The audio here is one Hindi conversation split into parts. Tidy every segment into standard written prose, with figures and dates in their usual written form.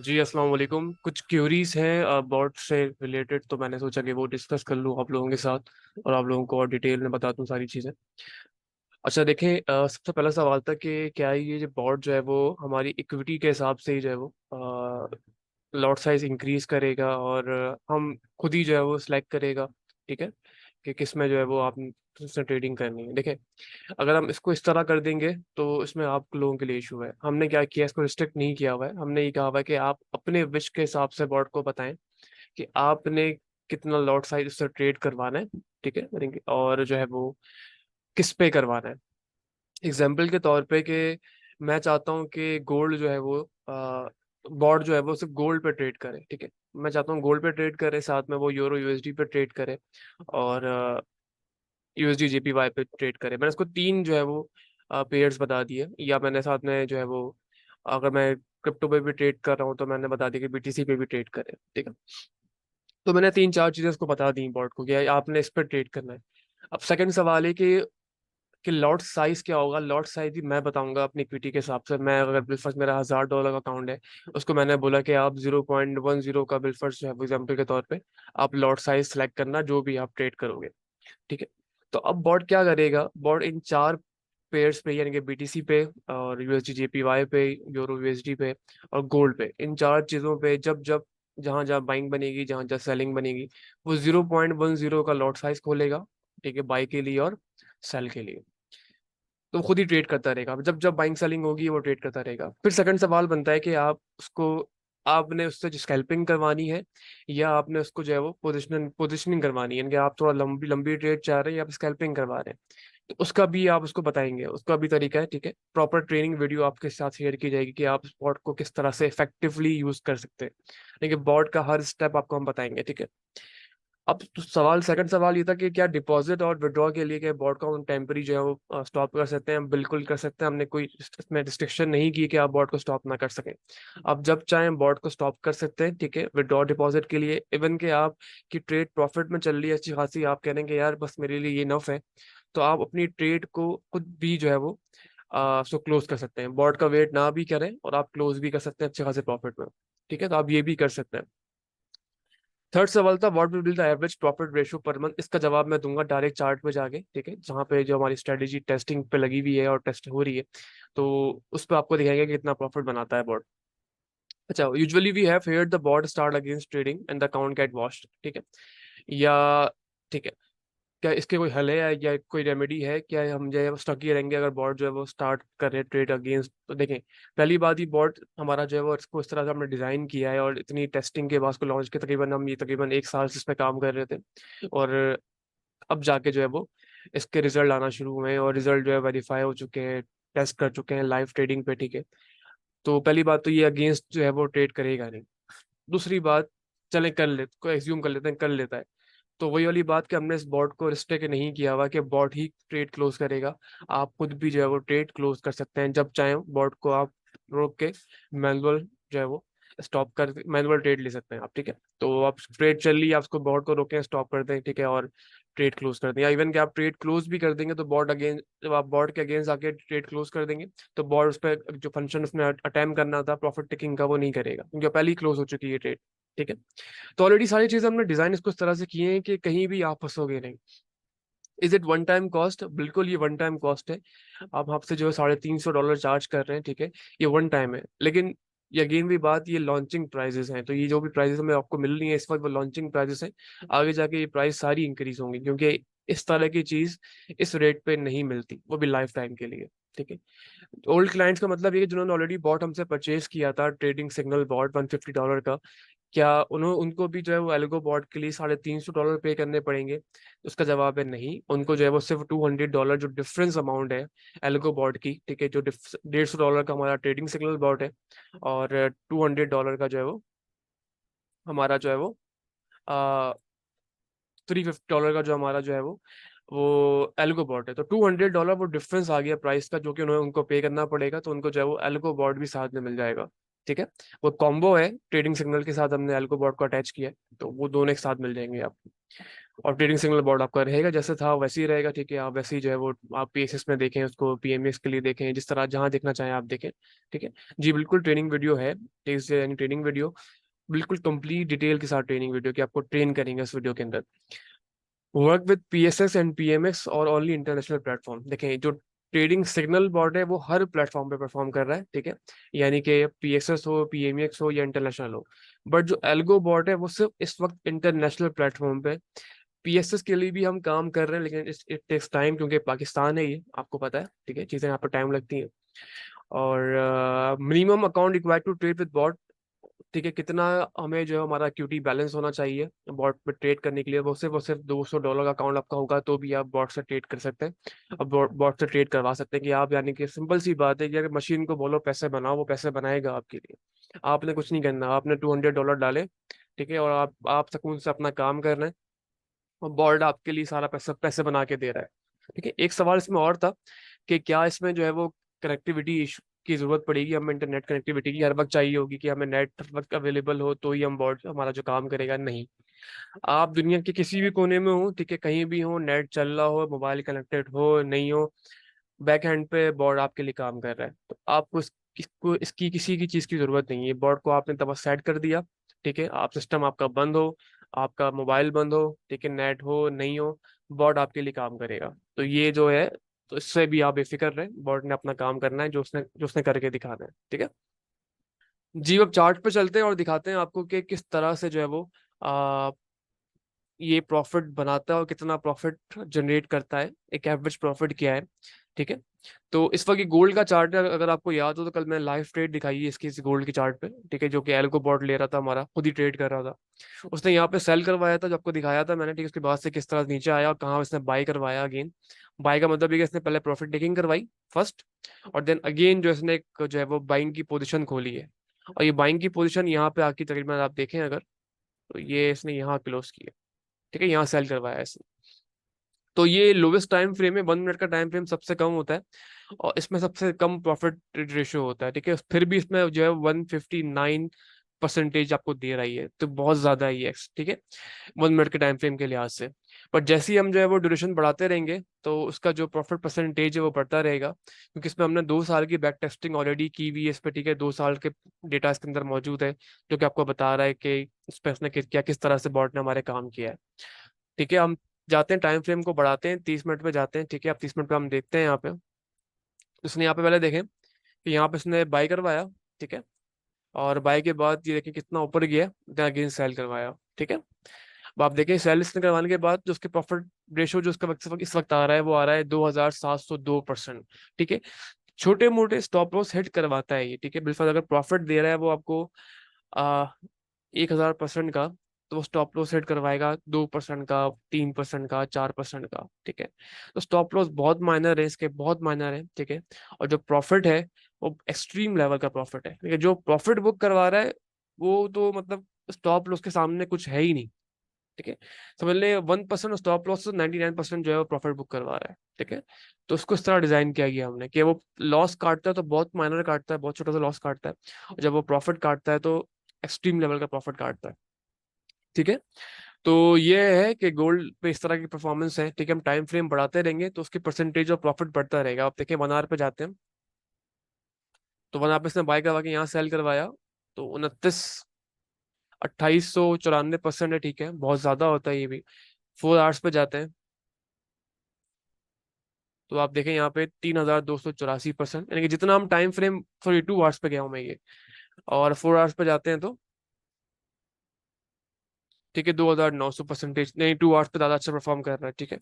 जी अस्सलाम वालेकुम। कुछ क्यूरीज हैं बॉट से रिलेटेड, तो मैंने सोचा कि वो डिस्कस कर लूँ आप लोगों के साथ और आप लोगों को और डिटेल में बता दूँ सारी चीज़ें। अच्छा देखें, सबसे पहला सवाल था कि क्या ये जो बॉट जो है वो हमारी इक्विटी के हिसाब से ही जो है वो लॉट साइज इंक्रीज करेगा और हम खुद ही जो है वो सिलेक्ट करेगा, ठीक है, कि किस में जो है वो आप से ट्रेडिंग करनी है। देखें, अगर हम इसको इस तरह कर देंगे तो इसमें आप लोगों के लिए इशू है। हमने क्या किया, इसको रिस्ट्रिक्ट नहीं किया हुआ है। हमने ये कहा हुआ है कि आप अपने विश के हिसाब से बोर्ड को बताएं कि आपने कितना लॉट साइज उससे ट्रेड करवाना है, ठीक है, और जो है वो किस पे करवाना है। एग्जाम्पल के तौर पे कि मैं चाहता हूँ कि गोल्ड जो है वो बोर्ड जो है वो सिर्फ गोल्ड पे ट्रेड करे, ठीक है। मैं चाहता हूँ गोल्ड पे ट्रेड करे, साथ में वो यूरो यूएसडी पे ट्रेड करे और यूएसडी जेपीवाई पे ट्रेड करे। मैंने उसको तीन जो है वो पेयर्स बता दिए, या मैंने साथ में जो है वो, अगर मैं क्रिप्टो पे भी ट्रेड कर रहा हूँ तो मैंने बता दिया कि बीटीसी पे भी ट्रेड करे, ठीक है। तो मैंने तीन चार चीजें उसको बता दी बोर्ड को कि आपने इस पर ट्रेड करना है। अब सेकंड सवाल है कि लॉट साइज क्या होगा। लॉट साइज भी मैं बताऊंगा अपनी इक्विटी के हिसाब से। मैं अगर बिलफर्स्ट मेरा $1000 का अकाउंट है, उसको मैंने बोला कि आप 0.10 का बिलफर्स्ट जो है एग्जाम्पल के तौर पे आप लॉट साइज सेलेक्ट करना जो भी आप ट्रेड करोगे, ठीक है। तो अब बॉट क्या करेगा, बॉट इन चार पेयर्स पे यानी कि बीटीसी पे और यूएसडी जेपीवाई पे, यूरो यूएसडी पे और गोल्ड पे, इन चार चीजों पे जब जब जहां जहां बाइंग बनेगी, जहां जहां सेलिंग बनेगी, वो 0.10 का लॉट साइज खोलेगा, ठीक है, बाई के लिए और सेल के लिए। तो वो खुद ही ट्रेड करता रहेगा। जब जब बाइंग सेलिंग होगी वो ट्रेड करता रहेगा। फिर सेकंड सवाल बनता है कि आप उसको, आपने उससे स्कैल्पिंग करवानी है या आपने उसको जो है वो पोजिशनिंग करवानी है, यानी कि आप थोड़ा लंबी लंबी ट्रेड चाह रहे हैं या आप स्कैल्पिंग करवा रहे हैं। तो उसका भी आप उसको बताएंगे, उसका भी तरीका है, ठीक है। प्रॉपर ट्रेनिंग वीडियो आपके साथ शेयर की जाएगी कि आप बॉट को किस तरह से इफेक्टिवली यूज कर सकते हैं, लेकिन बॉट का हर स्टेप आपको हम बताएंगे, ठीक है। अब तो सवाल, सेकंड सवाल ये था कि क्या डिपॉजिट और विड्रॉ के लिए क्या बोर्ड का टेम्परी जो है वो स्टॉप कर सकते हैं। हम बिल्कुल कर सकते हैं। हमने कोई इसमें रिस्ट्रिक्शन नहीं की कि आप बोर्ड को स्टॉप ना कर सकें। आप जब चाहें बोर्ड को स्टॉप कर सकते हैं, ठीक है, विड्रॉ डिपॉजिट के लिए। इवन के आप की ट्रेड प्रॉफिट में चल रही है अच्छी खासी, आप कह रहे हैं कि यार बस मेरे लिए ये नफ है, तो आप अपनी ट्रेड को खुद भी जो है वो सो क्लोज कर सकते हैं। बोर्ड का वेट ना भी करें और आप क्लोज भी कर सकते हैं अच्छे खासे प्रॉफिट में, ठीक है। तो आप ये भी कर सकते हैं। थर्ड सवाल था what will be the average profit ratio per month. इसका जवाब मैं दूंगा डायरेक्ट चार्ट पे जाके, ठीक है, जहाँ पे जो हमारी स्ट्रेटेजी टेस्टिंग पे लगी हुई है और टेस्ट हो रही है, तो उस पर आपको दिखाएंगे कि कितना प्रॉफिट बनाता है बॉट। अच्छा, usually we have heard the bot start against trading and the account get washed, ठीक है, या ठीक है, क्या इसके कोई हल है या कोई रेमेडी है, क्या हम जो है स्टक ही रहेंगे अगर बॉट जो है वो स्टार्ट कर रहे ट्रेड अगेंस्ट। तो देखें, पहली बात ही बॉट हमारा जो है वो इसको इस तरह से हमने डिजाइन किया है और इतनी टेस्टिंग के बाद उसको लॉन्च के तकरीबन हम ये तकरीबन एक साल से इस पे काम कर रहे थे, और अब जाके जो है वो इसके रिजल्ट आना शुरू हुए हैं और रिजल्ट जो है वेरीफाई हो चुके हैं, टेस्ट कर चुके हैं लाइव ट्रेडिंग पे, ठीक है। तो पहली बात तो ये अगेंस्ट जो है वो ट्रेड करेगा नहीं। दूसरी बात, चले कर ले को एज्यूम कर लेते हैं कर लेता है, तो वही वाली बात कि हमने इस बॉट को रिस्ट्रिक्ट नहीं किया हुआ कि बॉट ही ट्रेड क्लोज करेगा। आप खुद भी जो है वो ट्रेड क्लोज कर सकते हैं जब चाहें। बॉट को आप रोक के मैनुअल जो है वो स्टॉप कर, मैनुअल ट्रेड ले सकते हैं आप, ठीक है। तो आप ट्रेड चल रही है, आप उसको बॉट को रोकें, स्टॉप कर दें, ठीक है, और ट्रेड क्लोज कर दें। या इवन कि आप ट्रेड क्लोज भी कर देंगे तो बॉट अगेंस्ट, जब आप बॉट के अगेंस्ट आके ट्रेड क्लोज कर देंगे तो बॉट उस पर जो फंक्शन उसमें अटेम्प्ट करना था प्रॉफिट टेकिंग का वो नहीं करेगा, क्योंकि पहले ही क्लोज हो चुकी है ट्रेड, ठीक है। तो ऑलरेडी सारी चीजें हमने डिजाइन इसको इस तरह से किए हैं कि कहीं भी आप फंसोगे नहीं। Is it one time cost? बिल्कुल ये वन टाइम कॉस्ट है। आप आपसे जो है $350 चार्ज कर रहे हैं, ठीक है, ये वन टाइम है। लेकिन ये अगेन भी बात, ये लॉन्चिंग प्राइजेस हैं, तो ये जो भी प्राइजेस हमें आपको मिल रही है इस वक्त वो लॉन्चिंग प्राइजेस हैं। आगे जाके ये प्राइस सारी इंक्रीज होंगी, क्योंकि इस तरह की चीज इस रेट पे नहीं मिलती, वो भी लाइफ टाइम के लिए, ठीक है। ओल्ड क्लाइंट्स का मतलब ये है जिन्होंने ऑलरेडी बॉट हमसे परचेज किया था, ट्रेडिंग सिग्नल बॉट $150 का, क्या उनको भी जो है वो एल्गो बॉट के लिए $350 पे करने पड़ेंगे? उसका जवाब है नहीं। उनको जो है वो सिर्फ $200 जो डिफरेंस अमाउंट है एल्गो बॉट की, ठीक है, जो $150 का हमारा ट्रेडिंग सिग्नल बॉट है और $200 का जो है वो हमारा जो है वो $350 का जो हमारा जो है वो एल्गो बॉट है। तो $200 वो डिफरेंस आ गया प्राइस का, जो कि उन्हें उनको पे करना पड़ेगा। तो उनको जो है वो एल्गो बॉट भी साथ में मिल जाएगा, ठीक है। वो कॉम्बो है, ट्रेडिंग सिग्नल के साथ हमने एल्गो बॉट को अटैच किया है, तो वो दोनों एक साथ मिल जाएंगे आपको। और ट्रेडिंग सिग्नल बोर्ड आपका रहेगा जैसे था वैसे ही रहेगा, ठीक है। आप वैसे ही जो है वो आप पीएसएस में देखें उसको, पीएमएस के लिए देखें, जिस तरह जहां देखना चाहें आप देखें, ठीक है। जी बिल्कुल ट्रेनिंग वीडियो है, यानी ट्रेनिंग वीडियो, बिल्कुल कंप्लीट डिटेल के साथ ट्रेनिंग वीडियो कि आपको ट्रेन करेंगे इस वीडियो के अंदर। वर्क विद पीएसएस एंड पीएमएक्स और ओनली इंटरनेशनल प्लेटफॉर्म। देखें जो ट्रेडिंग सिग्नल बोर्ड है वो हर प्लेटफॉर्म पे परफॉर्म कर रहा है, ठीक है। यानी कि पीएसएस हो, पीएमएक्स हो या इंटरनेशनल हो। बट जो एल्गो बोर्ड है वो सिर्फ इस वक्त इंटरनेशनल प्लेटफॉर्म पे। पीएसएस के लिए भी हम काम कर रहे हैं, लेकिन इट टेक्स टाइम, क्योंकि पाकिस्तान है ये, आपको पता है, ठीक है। चीज़ें यहाँ पर टाइम लगती हैं। और minimum account required to trade with bot, ठीक है। कितना हमें जो है हमारा क्यूटी बैलेंस होना चाहिए बॉट पे ट्रेड करने के लिए, वो सिर्फ $200 का अकाउंट आपका होगा तो भी आप बॉट से ट्रेड कर सकते हैं। अब बॉट से ट्रेड करवा सकते हैं कि आप, यानी कि सिंपल सी बात है कि अगर मशीन को बोलो पैसे बनाओ, वो पैसे बनाएगा आपके लिए। आपने कुछ नहीं करना, आपने $200 डाले, ठीक है, और आप सुकून से अपना काम कर रहे हैं, और बॉर्ड आपके लिए सारा पैसा पैसे बना के दे रहा है, ठीक है। एक सवाल इसमें और था कि क्या इसमें जो है वो कनेक्टिविटी इशू की जरूरत पड़ेगी, हमें इंटरनेट कनेक्टिविटी की हर वक्त चाहिए होगी कि हमें नेट हर वक्त अवेलेबल हो तो ही हम बॉर्ड हमारा जो काम करेगा? नहीं। आप दुनिया के किसी भी कोने में हो, ठीक है, कहीं भी हो, नेट चल रहा हो, मोबाइल कनेक्टेड हो नहीं हो, बैक हैंड पे बोर्ड आपके लिए काम कर रहा है। तो आपको इसकी किसी की चीज की जरूरत नहीं है। बोर्ड को आपने तब सेट कर दिया, ठीक है। आप सिस्टम आपका बंद हो, आपका मोबाइल बंद हो, ठीक है, नेट हो नहीं हो, बोर्ड आपके लिए काम करेगा। तो ये जो है, तो इससे भी आप बेफिक्र रहे, बोर्ड ने अपना काम करना है जो उसने करके दिखाना है, ठीक है। जी अब चार्ट पे चलते हैं और दिखाते हैं आपको कि किस तरह से जो है वो ये प्रॉफिट बनाता है और कितना प्रॉफिट जनरेट करता है, एक एवरेज प्रॉफिट क्या है, ठीक है। तो इस वक्त गोल्ड का चार्ट है, अगर आपको याद हो तो कल मैंने लाइव ट्रेड दिखाई है इसकी, इस गोल्ड के चार्ट पे, ठीक है, जो कि एल्गो बॉट ले रहा था हमारा, खुद ही ट्रेड कर रहा था। उसने यहाँ पे सेल करवाया था जो आपको दिखाया था मैंने, ठीक है। उसके बाद से किस तरह नीचे आया और कहाँ इसने बाय करवाया अगेन। बाय का मतलब ये कि इसने पहले प्रॉफिट टेकिंग करवाई फर्स्ट, और देन अगेन जो इसने एक जो है वो बाइंग की पोजिशन खोली है। और ये बाइंग की पोजिशन यहाँ पे आके तकरीबन आप देखें अगर, तो ये इसने यहाँ क्लोज की है, ठीक है, यहाँ सेल करवाया है इसने। तो ये लोवेस्ट टाइम फ्रेम है, 1 मिनट का टाइम फ्रेम सबसे कम होता है, और इसमें सबसे कम प्रॉफिट रेशियो होता है, ठीक है। फिर भी इसमें जो है 159% आपको दे रही है, तो बहुत ज्यादा है ये, ठीक है, 1 मिनट के टाइम फ्रेम के लिहाज से। पर जैसे ही हम जो है वो ड्यूरेशन बढ़ाते रहेंगे तो उसका जो प्रॉफिट परसेंटेज है वो बढ़ता रहेगा, क्योंकि इसमें हमने 2 साल की बैक टेस्टिंग ऑलरेडी की हुई है इस पे, ठीक है। 2 साल के डेटा इसके अंदर मौजूद है, जो कि आपको बता रहा है कि इस पे इसने क्या किस तरह से बॉट ने हमारे काम किया है, ठीक है। हम जाते हैं टाइम फ्रेम को बढ़ाते हैं, 30 मिनट पे जाते हैं, ठीक है। अब 30 मिनट पे हम देखते हैं यहाँ पे, उसने यहाँ पे पहले देखें कि यहाँ पे उसने बाई करवाया, ठीक है। और बाई के बाद ये देखें कितना ऊपर गया, देन अगेन सेल करवाया, ठीक है। अब आप देखें सेल इसने करवाने के बाद जो उसके प्रॉफिट रेशियो जो उसका इस वक्त आ रहा है वो आ रहा है 2702%, ठीक है। छोटे मोटे स्टॉप लॉस हिट करवाता है ये, ठीक है। बिल्कुल अगर प्रॉफिट दे रहा है वो आपको आ 1000% का, तो वो स्टॉप लॉस सेट करवाएगा 2% का, 3% का, 4% का, ठीक है। तो स्टॉप लॉस बहुत माइनर है इसके, बहुत माइनर है, ठीक है। और जो प्रॉफिट है वो एक्सट्रीम लेवल का प्रॉफिट है, ठीक है। जो प्रॉफिट बुक करवा रहा है वो तो मतलब स्टॉप लॉस के सामने कुछ है ही नहीं, ठीक है। समझ ले 1% स्टॉप लॉस, 99% जो है वो प्रॉफिट बुक करवा रहा है, ठीक है। तो उसको इस तरह डिजाइन किया गया हमने कि वो लॉस काटता है तो बहुत माइनर काटता है, बहुत छोटा सा लॉस काटता है, और जब वो प्रॉफिट काटता है तो एक्सट्रीम लेवल का प्रॉफिट काटता है, ठीक है। तो ये है कि गोल्ड पे इस तरह की परफॉर्मेंस है, ठीक है। हम टाइम फ्रेम बढ़ाते रहेंगे तो उसकी परसेंटेज ऑफ प्रॉफिट बढ़ता रहेगा। आप देखिए 1 आवर पे जाते हैं, तो 1 आवर पे इसने बाय करवा के यहाँ सेल करवाया, तो 2894% है, ठीक है, बहुत ज्यादा होता है ये भी। 4 आवर्स पे जाते हैं तो आप देखें यहाँ पे 3284%, यानी कि जितना हम टाइम फ्रेम, सॉरी 2 आवर्स पे गया हूँ मैं ये, और 4 आवर्स पे जाते हैं तो ठीक है 2900%, नहीं 2 आवर्स पे ज्यादा अच्छा परफॉर्म कर रहा है, ठीक है।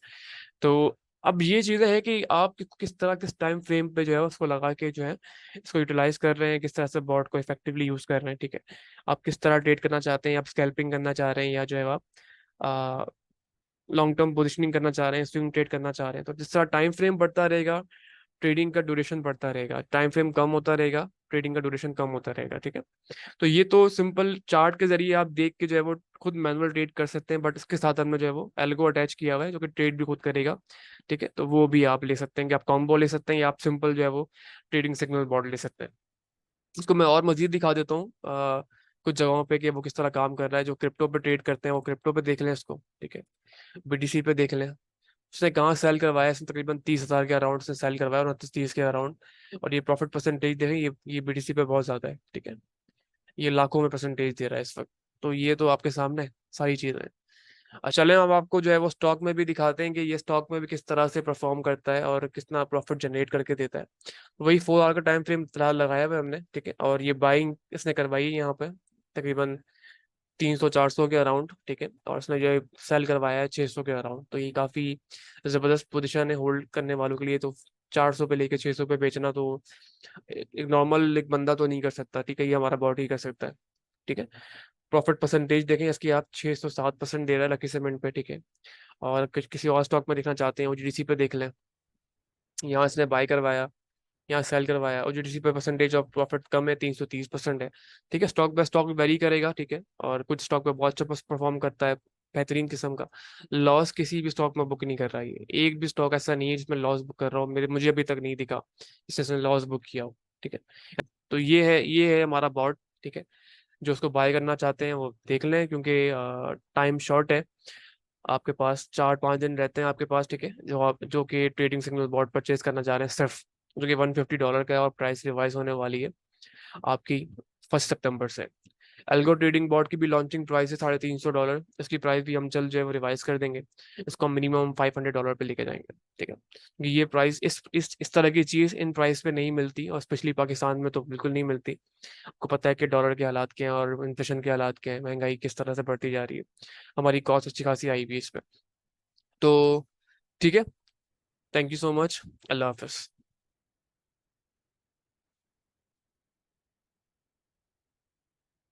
तो अब ये चीजें हैं कि आप किस तरह किस टाइम फ्रेम पे जो है उसको लगा के जो है इसको यूटिलाइज कर रहे हैं, किस तरह से बॉट को इफेक्टिवली यूज कर रहे हैं, ठीक है। आप किस तरह ट्रेड करना चाहते हैं, आप स्कैल्पिंग करना चाह रहे हैं या जो है आप लॉन्ग टर्म पोजिशनिंग करना चाह रहे हैं, स्विंग ट्रेड करना चाह रहे हैं। तो जिस तरह टाइम फ्रेम बढ़ता रहेगा ट्रेडिंग का ड्यूरेशन बढ़ता रहेगा, टाइम फ्रेम कम होता रहेगा ट्रेडिंग का ड्यूरेशन कम होता रहेगा, ठीक है। तो ये तो सिंपल चार्ट के जरिए आप देख के जो है वो खुद मैनुअल ट्रेड कर सकते हैं, बट इसके साथ हमने जो है वो एल्गो अटैच किया हुआ है जो कि ट्रेड भी खुद करेगा, ठीक है। तो वो भी आप ले सकते हैं कि आप कॉम्बो ले सकते हैं या आप सिंपल जो है वो ट्रेडिंग सिग्नल बॉर्ड ले सकते हैं। इसको मैं और मजीद दिखा देता हूँ कुछ जगहों पे कि वो किस तरह काम कर रहा है। जो क्रिप्टो पे ट्रेड करते हैं वो क्रिप्टो पे देख लें इसको, ठीक है। BTC पे देख लें, उसने कहाँ सेल करवाया, इसने तकरीबन 30,000 के अराउंड से सेल करवाया, 29-30 के अराउंड। और ये प्रॉफिट परसेंटेज देखें, ये BTC पे बहुत ज्यादा है, ठीक है। ये लाखों में परसेंटेज दे रहा है इस वक्त। तो ये तो आपके सामने है, सारी चीजें। चलें अब आपको जो है वो स्टॉक में भी दिखाते हैं कि ये स्टॉक में भी किस तरह से परफॉर्म करता है और कितना प्रॉफिट जनरेट करके देता है। वही 4 आवर का टाइम फ्रेम फिलहाल लगाया हुआ है हमने, ठीक है। और ये बाइंग इसने करवाई है यहाँ पे तकरीबन 300-400 के अराउंड, ठीक है। और इसने जो सेल करवाया है 600 के अराउंड। तो ये काफी जबरदस्त पोजीशन है होल्ड करने वालों के लिए। तो 400 पे लेके 600 पे बेचना तो एक नॉर्मल एक बंदा तो नहीं कर सकता, ठीक है। ये हमारा बॉट ही कर सकता है, ठीक है। प्रॉफिट परसेंटेज देखें इसकी, आप 607% दे रहा है लकी सीमेंट पे, ठीक है। और किसी और स्टॉक में देखना चाहते हैं, OGDC पे देख लें। यहाँ इसने बाय करवाया, यहाँ सेल करवाया। OGDC पे परसेंटेज ऑफ प्रॉफिट कम है, 330% है, ठीक है। स्टॉक बाय स्टॉक वेरी करेगा, ठीक है। और कुछ स्टॉक पे बहुत अच्छा परफॉर्म करता है, बेहतरीन किस्म का। लॉस किसी भी स्टॉक में बुक नहीं कर रहा है, एक भी स्टॉक ऐसा नहीं है जिसमें लॉस बुक कर रहा हो, मुझे अभी तक नहीं दिखा जिसने लॉस बुक किया हो, ठीक है। तो ये है हमारा बॉट, ठीक है। जो उसको बाय करना चाहते हैं वो देख लें, क्योंकि टाइम शॉर्ट है। आपके पास 4-5 दिन रहते हैं आपके पास, ठीक है। जो कि ट्रेडिंग सिग्नल बॉट परचेज करना चाह रहे हैं सिर्फ, जो कि $150 का है। और प्राइस रिवाइज होने वाली है आपकी 1 सितंबर से। एल्गो ट्रेडिंग बॉट की भी लॉन्चिंग प्राइस है $350। इसकी प्राइस भी हम जल्द जो है वो रिवाइज कर देंगे। इसको हम मिनिमम $500 पे लेके जाएंगे, ठीक है। क्योंकि ये प्राइस इस तरह की चीज इन प्राइस पे नहीं मिलती, और स्पेशली पाकिस्तान में तो बिल्कुल नहीं मिलती। आपको पता है कि डॉलर के हालात क्या हैं और इन्फ्लेशन के हालात क्या हैं, महंगाई किस तरह से बढ़ती जा रही है। हमारी कॉस्ट अच्छी खासी आई भी है इस पे। तो ठीक है, thank you so much, Allah Hafiz.